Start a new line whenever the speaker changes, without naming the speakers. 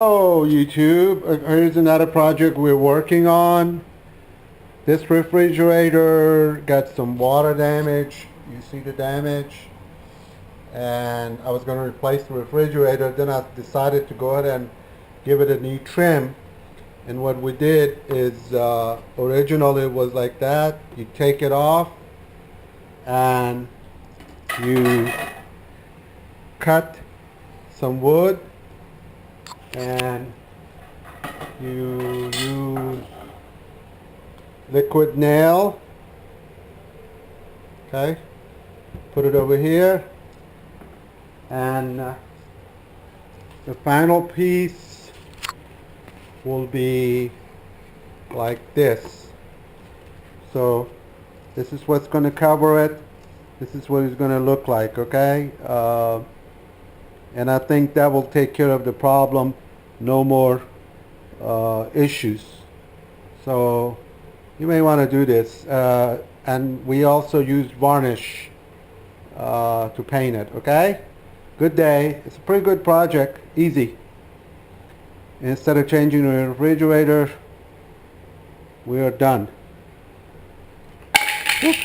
Oh, YouTube, here's another project we're working on. This refrigerator got some water damage. You see the damage? And I was going to replace the refrigerator. Then I decided to go ahead and give it a new trim. And what we did is, originally it was like that. You take it off and you cut some wood and you use liquid nail. Okay, put it over here, and the final piece will be like this. So this is what's going to cover it. This is what it's going to look like. Okay, and I think that will take care of the problem. No more issues. So you may want to do this. And we also use varnish to paint it. Okay? Good day. It's a pretty good project. Easy. Instead of changing the refrigerator, we are done. Whoop.